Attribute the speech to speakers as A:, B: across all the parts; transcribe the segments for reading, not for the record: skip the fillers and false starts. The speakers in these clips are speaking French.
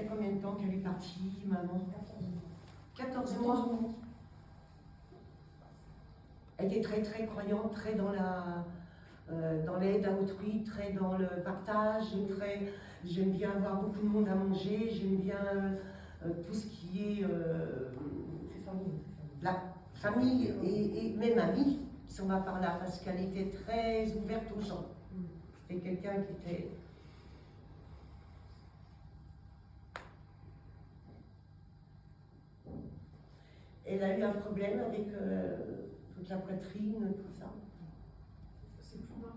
A: y a combien de temps qu'elle est partie, maman? 14 mois.
B: 14 mois.
A: Elle était très très croyante, très dans l'aide à autrui, très dans le partage, j'aime bien avoir beaucoup de monde à manger, j'aime bien tout ce qui est la famille et même amis, si on va par là, parce qu'elle était très ouverte aux gens. C'était quelqu'un qui était... Elle a eu un problème avec toute la poitrine, tout ça.
B: C'est plus bas.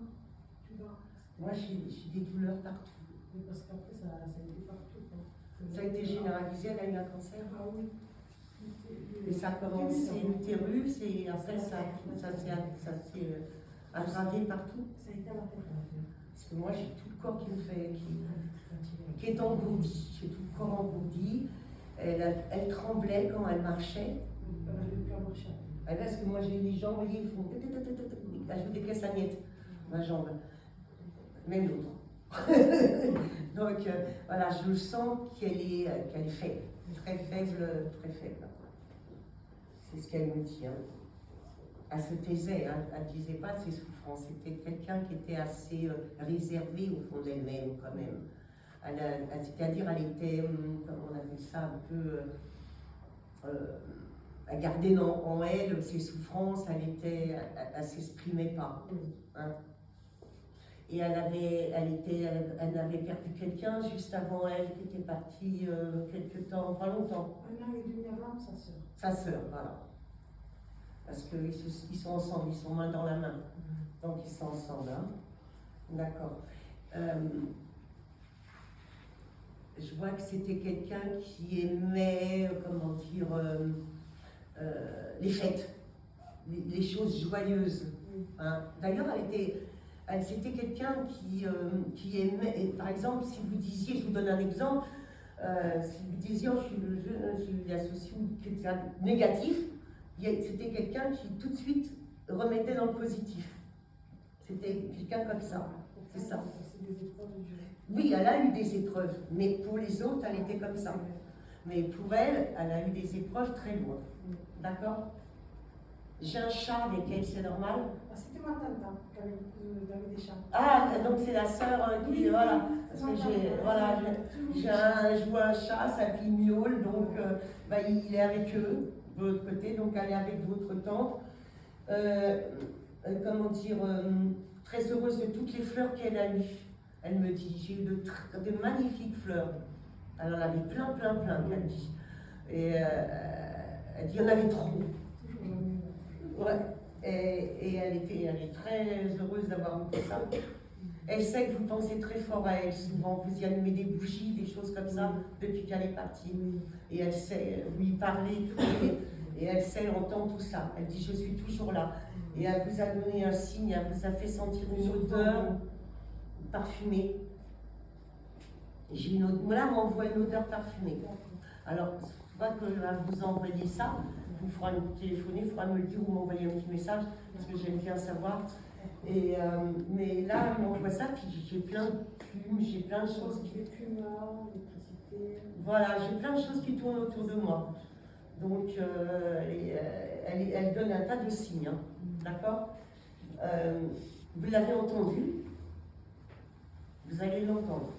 B: Plus bas.
A: Moi, j'ai des douleurs partout.
B: Mais parce qu'après, ça a été partout.
A: Ça a été généralisé, elle a eu un cancer.
B: Ah oui.
A: Et ça a commencé l'utérus et après ça s'est aggravé partout.
B: Ça a été à la tête.
A: Parce que moi j'ai tout le corps qui est engourdi. J'ai tout le corps engourdi. Elle tremblait quand elle marchait.
B: Elle n'avait plus à marcher.
A: Parce que moi j'ai les jambes, vous voyez, ils font... Je vous des castagnettes, ma jambe. Même l'autre. Donc voilà, je sens qu'elle est faible. Très faible, très faible. C'est ce qu'elle me dit. Hein. Elle se taisait, hein. Elle ne disait pas de ses souffrances. C'était quelqu'un qui était assez réservé au fond d'elle-même quand même. C'est-à-dire, elle était, comment on appelle ça, un peu... elle gardait en elle ses souffrances, elle s'exprimait pas. Hein. Et elle avait perdu quelqu'un juste avant elle, qui était parti quelque temps, pas longtemps.
B: Un an et demi avant, sa sœur.
A: Sa sœur, voilà. Parce qu'ils sont ensemble, ils sont main dans la main. Donc ils sont ensemble. Hein. D'accord. Je vois que c'était quelqu'un qui aimait, comment dire, les fêtes, les choses joyeuses. Hein. D'ailleurs, c'était quelqu'un qui aimait, par exemple, si vous disiez, je vous donne un exemple, si vous disiez, oh, je suis associé quelqu'un négatif, c'était quelqu'un qui tout de suite remettait dans le positif. C'était quelqu'un comme ça, c'est ça. Oui, elle a eu des épreuves, mais pour les autres, elle était comme ça. Mais pour elle, elle a eu des épreuves très lourdes. D'accord? J'ai un chat avec elle, c'est normal?
B: C'était ma tante qui avait des chats.
A: Ah, donc c'est la sœur qui, voilà, parce que je vois un chat, ça miaule, donc il est avec eux, de l'autre côté, donc elle est avec votre tante. Comment dire, très heureuse de toutes les fleurs qu'elle a eues. Elle me dit, j'ai eu de magnifiques fleurs. Elle en avait plein, qu'elle dit. Et elle dit, il y en avait trop. Ouais. Et elle est très heureuse d'avoir eu ça. Elle sait que vous pensez très fort à elle, souvent. Vous y allumez des bougies, des choses comme ça, depuis qu'elle est partie. Et elle sait, vous lui parlez, et elle sait, elle entend tout ça. Elle dit, je suis toujours là. Et elle vous a donné un signe, elle vous a fait sentir une odeur parfumée. Là, on m'envoie une odeur parfumée. Alors, je crois que va vous envoyer ça. Vous fera me téléphoner, il faudra me le dire ou m'envoyer un petit message, parce que j'aime bien savoir. Et, mais là, on m'envoie ça, puis j'ai plein de plumes, j'ai plein de choses qui... Voilà, j'ai plein de choses qui tournent autour de moi. Donc, elle donne un tas de signes, hein. D'accord? Vous l'avez entendu, vous allez l'entendre.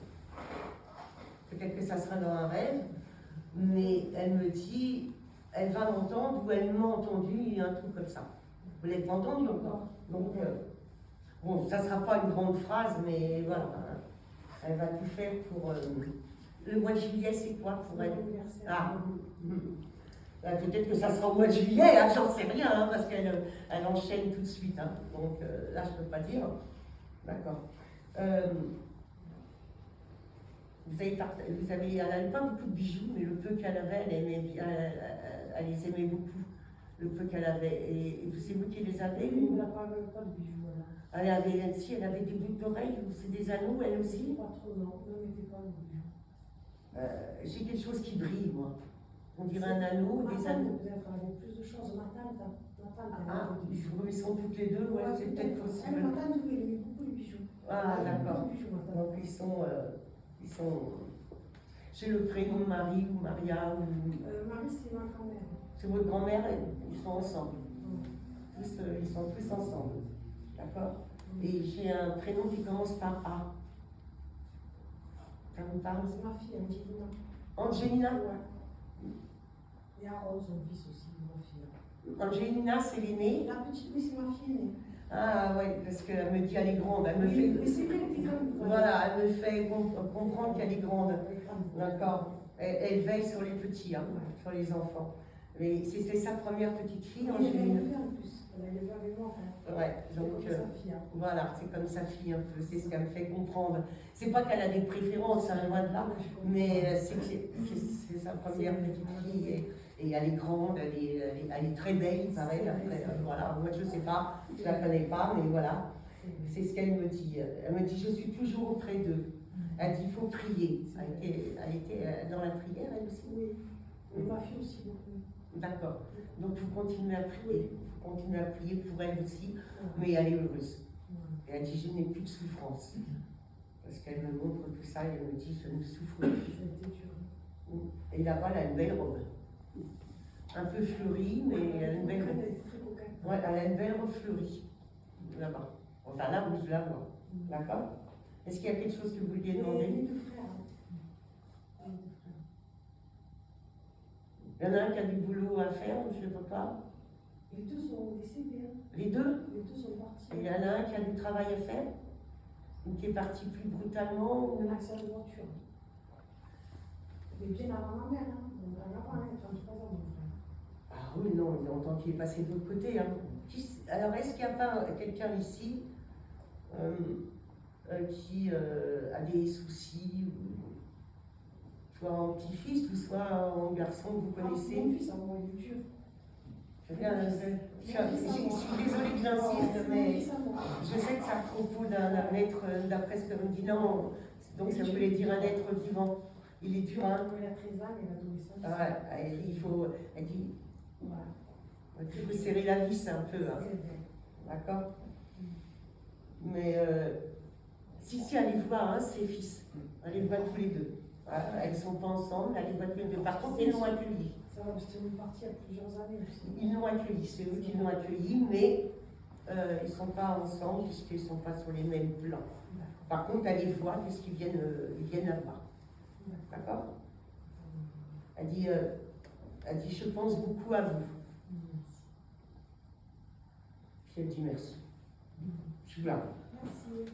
A: Peut-être que ça sera dans un rêve, mais elle me dit... Elle va l'entendre ou elle m'a entendu, il y a un truc comme ça. Vous l'avez pas entendu encore. Donc, bon, ça ne sera pas une grande phrase, mais voilà. Elle va tout faire pour... le mois de juillet, c'est quoi pour elle? Ah, peut-être que ça sera au mois de juillet, hein, j'en sais rien, hein, parce qu'elle enchaîne tout de suite. Hein. Donc là, je ne peux pas dire. D'accord. Elle n'avait pas beaucoup de bijoux, mais le peu qu'elle avait, elle les aimait beaucoup. Le peu qu'elle avait. Et c'est vous qui les avez?
B: Elle n'a pas de bijoux.
A: Elle avait des boucles d'oreilles, ou c'est des anneaux, elle aussi?
B: Pas trop, non. Ne mettez pas de bijoux.
A: J'ai quelque chose qui brille, moi. On dirait un anneau, des anneaux.
B: Peut-être avec plus de choses. Ma tante,
A: ils sont toutes les deux, ouais, c'est peut-être possible.
B: Ma tante, oui, elle met beaucoup de bijoux.
A: Ah, d'accord.
B: Beaucoup de bijoux, ma tante.
A: Donc ils sont... C'est le prénom Marie ou Maria ou...
B: Marie, c'est ma grand-mère.
A: C'est votre grand-mère, ils sont ensemble. Ils sont tous ensemble. D'accord? Et j'ai un prénom qui commence par A. Ça vous parle?
B: C'est ma fille, Angelina.
A: Angelina?
B: Ouais. Et Aaron, son fils aussi, ma fille.
A: Angelina, c'est l'aînée.
B: La petite, oui, c'est ma fille aînée.
A: Ah ouais, parce qu'elle me dit elle est grande. Elle me fait...
B: Mais c'est vrai que t'es grande.
A: Voilà, elle me fait comprendre qu'elle est grande. D'accord. Elle veille sur les petits, hein, sur les enfants. Mais c'est sa première petite fille,
B: Elle est
A: Angelina.
B: élevée en plus. Elle est élevée avec moi.
A: Ouais, donc
B: C'est sa fille. Hein.
A: voilà, c'est comme sa fille un peu, c'est ce qu'elle me fait comprendre. C'est pas qu'elle a des préférences, hein, loin de là, mais c'est sa première petite fille et elle est grande, elle est très belle, il paraît. Après, voilà, moi je sais pas, je la connais pas, mais voilà, c'est ce qu'elle me dit. Elle me dit, je suis toujours auprès d'eux. Elle dit, il faut prier. Elle était dans la prière, elle aussi.
B: Oui, et ma fille aussi beaucoup.
A: D'accord. Donc il faut continuer à prier. Il faut continuer à prier pour elle aussi, mais elle est heureuse. Et elle dit, je n'ai plus de souffrance. Parce qu'elle me montre tout ça et elle me dit, je ne souffre plus. Et là-bas, elle a une belle robe. Un peu fleurie, mais elle a une belle robe. Ouais, elle a une belle robe fleurie. Là-bas. Enfin, là où je la vois. D'accord? Est-ce qu'il y a quelque chose que vous vouliez demander?
B: Les deux frères.
A: Il y en a un qui a du boulot à faire, je ne sais pas.
B: Les deux sont décédés.
A: Les deux?
B: Les deux sont partis.
A: Et il y en a un qui a du travail à faire? Ou qui est parti plus brutalement?
B: Un accident de voiture. Mais bien avant ma mère. Hein. Donc, avant, hein, 33 ans, mon frère.
A: Ah oui, non, il y a longtemps qu'il est passé de l'autre côté. Hein. Alors, est-ce qu'il n'y a pas quelqu'un ici qui a des soucis, soit en petit-fils ou soit en garçon que vous connaissez?
B: Mon fils, moi, il est dur.
A: Je suis désolée que j'insiste, mais je sais que c'est à propos d'un être, d'après ce que me dit, non, donc ça voulait dire un être vivant. Il est dur, hein?
B: Il a 13 ans, il a adolescent.
A: Ah, il faut, elle dit,
B: Voilà.
A: il faut serrer la vis un peu, hein. D'accord? Mais si elle les voit, hein, ses fils, elle les voit tous les deux. Voilà, elles ne sont pas ensemble, elle les voit tous les deux. Par contre, ils l'ont accueilli.
B: Ça va, parce qu'ils sont partis il y a plusieurs années aussi.
A: Ils l'ont accueilli, c'est eux qui l'ont accueilli, mais ils ne sont pas ensemble puisqu'ils ne sont pas sur les mêmes plans. Par contre, elle les voit puisqu'ils viennent la voir. D'accord? Elle dit, je pense beaucoup à vous. Puis elle dit merci. Je suis là.
B: Merci.